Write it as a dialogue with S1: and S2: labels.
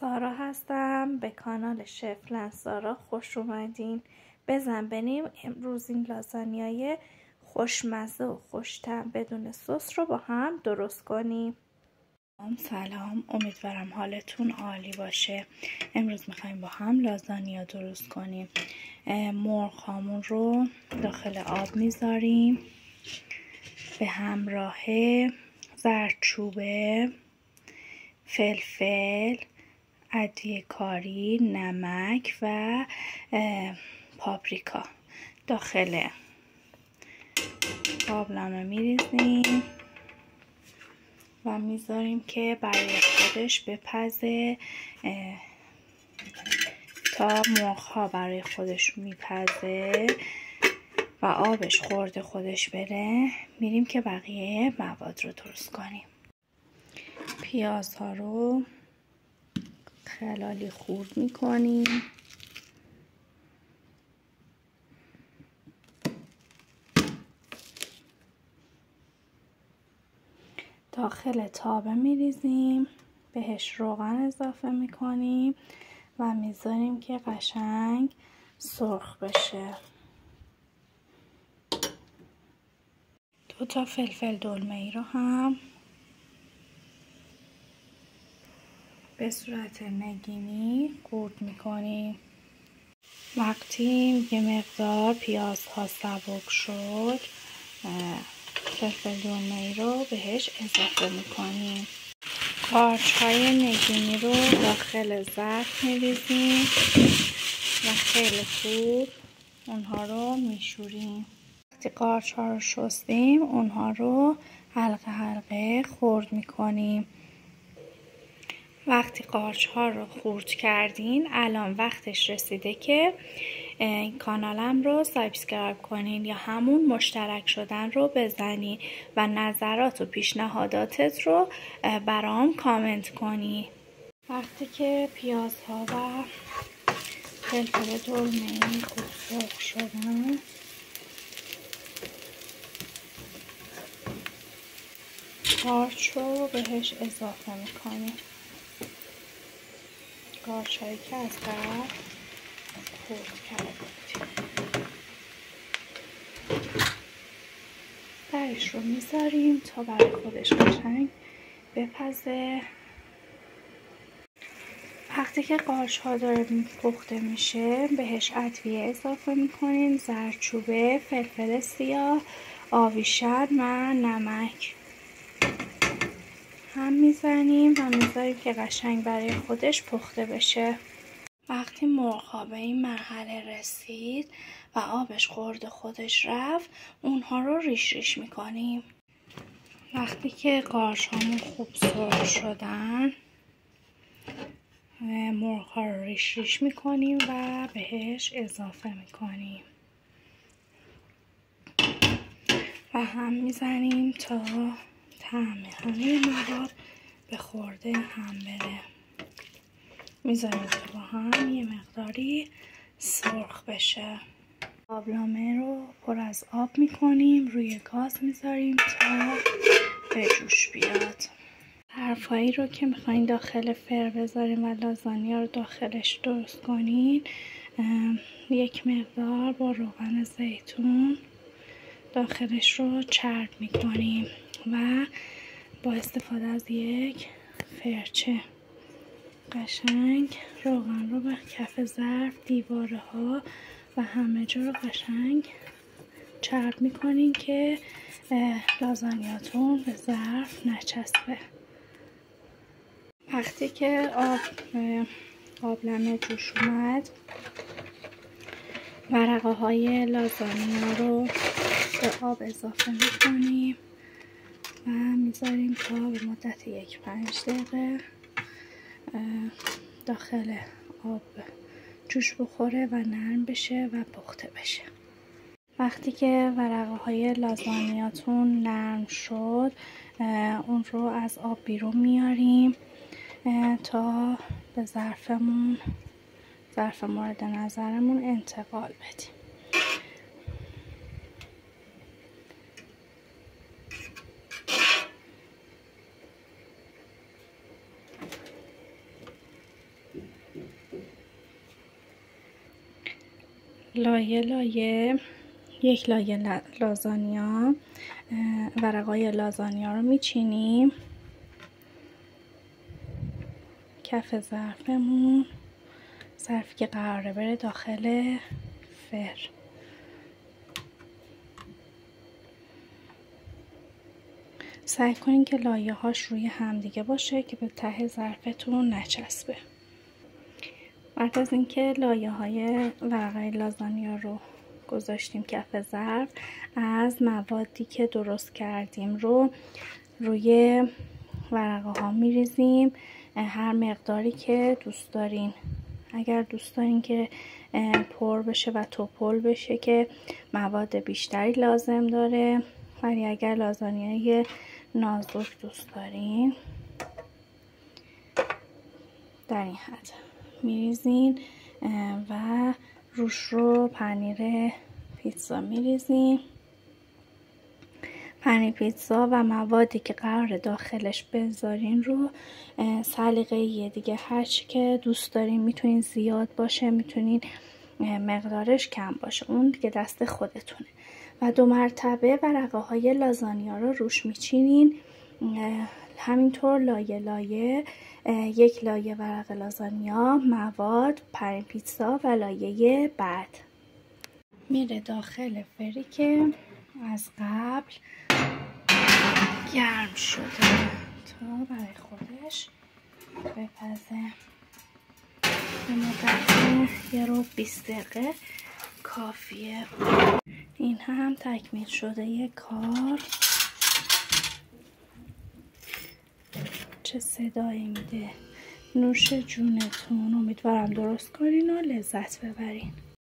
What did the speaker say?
S1: سارا هستم. به کانال شف سارا خوش اومدین. بزن بریم امروز این لازانیای خوشمزه و خوش‌طعم بدون سس رو با هم درست کنیم. سلام، امیدوارم حالتون عالی باشه. امروز میخوایم با هم لازانیا درست کنیم. مرغ هامون رو داخل آب میذاریم به همراه زردچوبه، فلفل، ادویه کاری، نمک و پاپریکا داخل قابلمه میریزیم و میذاریم که برای خودش بپزه تا مرغ ها برای خودش میپزه و آبش خورده خودش بره. میریم که بقیه مواد رو درست کنیم. پیاز ها رو خلالی خورد میکنیم. داخل تابه میریزیم، بهش روغن اضافه میکنیم و میذاریم که قشنگ سرخ بشه. 2 تا فلفل دلمه ای رو هم به صورت نگینی قورت میکنیم. وقتی یه مقدار پیازها سبک شد، فلفل دلمه ای رو بهش اضافه میکنیم. قارچ های نگینی رو داخل ظرف میریزیم و خیلی خوب اونها رو میشوریم. وقتی قارچ ها رو شستیم اونها رو حلقه حلقه خرد میکنیم. وقتی قارچ ها رو خورد کردین الان وقتش رسیده که این کانالم رو سابسکرایب کنین یا همون مشترک شدن رو بزنی و نظرات و پیشنهاداتت رو برام کامنت کنی. وقتی که پیازها و فلفل دلمه‌ای خوب سرخ شدن قارچ رو بهش اضافه میکنیم. قارچ هایی که از قبل خورد کرده بودیم. درش رو میذاریم تا برای خودش قشنگ بپزه. وقتی که قارچ ها داره پخته میشه بهش ادویه اضافه میکنیم، زردچوبه، فلفل سیاه، آویشن و نمک هم میزنیم و میذاریم که قشنگ برای خودش پخته بشه. وقتی مرغ ها به این مرحله رسید و آبش خورده خودش رفت اونها رو ریش ریش میکنیم. وقتی که قارچ هامون خوب سرخ شدن مرغ ها رو ریش ریش میکنیم و بهش اضافه میکنیم و هم میزنیم تا طعم همه مواد به خورده هم بره. میذاریم که با هم یه مقداری سرخ بشه. قابلمه رو پر از آب میکنیم، روی گاز میذاریم تا به جوش بیاد. ظرفایی رو که میخواین داخل فر بذاریم و لازانیا رو داخلش درست کنین، یک مقدار با روغن زیتون داخلش رو چرب میکنیم و با استفاده از یک فرچه قشنگ روغن رو به کف ظرف، دیواره ها و همه جا رو قشنگ چرب میکنین که لازانیاتون به ظرف نچسبه. وقتی که قابلمه جوش اومد ورقه های لازانیا رو به آب اضافه میکنیم و میذاریم تا به مدت 1-5 دقیقه داخل آب جوش بخوره و نرم بشه و پخته بشه. وقتی که ورقه های لازانیاتون نرم شد اون رو از آب بیرون میاریم تا به ظرف مورد نظرمون انتقال بدیم. لایه لایه یک لایه لازانیا، ورقای لازانیا رو میچینیم کف ظرفمون، ظرفی که قراره بره داخل فر. سعی کنین که لایه هاش روی همدیگه باشه که به ته ظرفتون نچسبه. بعد از اینکه لایه های ورقه لازانیا رو گذاشتیم کف ظرف، از موادی که درست کردیم رو روی ورقه ها میریزیم، هر مقداری که دوست دارین. اگر دوست دارین که پر بشه و توپل بشه که مواد بیشتری لازم داره، ولی اگر لازانیای نازک دوست دارین در این حد میریزین و روش رو پنیر پیتزا میریزین. پنیر پیتزا و موادی که قرار داخلش بذارین رو سلیقه‌ایه دیگه، هرچی که دوست دارین. میتونین زیاد باشه، میتونین مقدارش کم باشه، اون دیگه دست خودتونه. و 2 مرتبه ورقه های لازانیا رو روش میچینین، همینطور لایه لایه. 1 لایه ورق لازانیا، مواد، پنیر پیتزا و لایه بعد میره داخل فری که از قبل گرم شده تا برای خودش بپزه. به مدت 1 رو 20 دقیقه کافیه. این هم تکمیل شده کار. چه صدایی میده، نوش جونتون. امیدوارم درست کنین و لذت ببرین.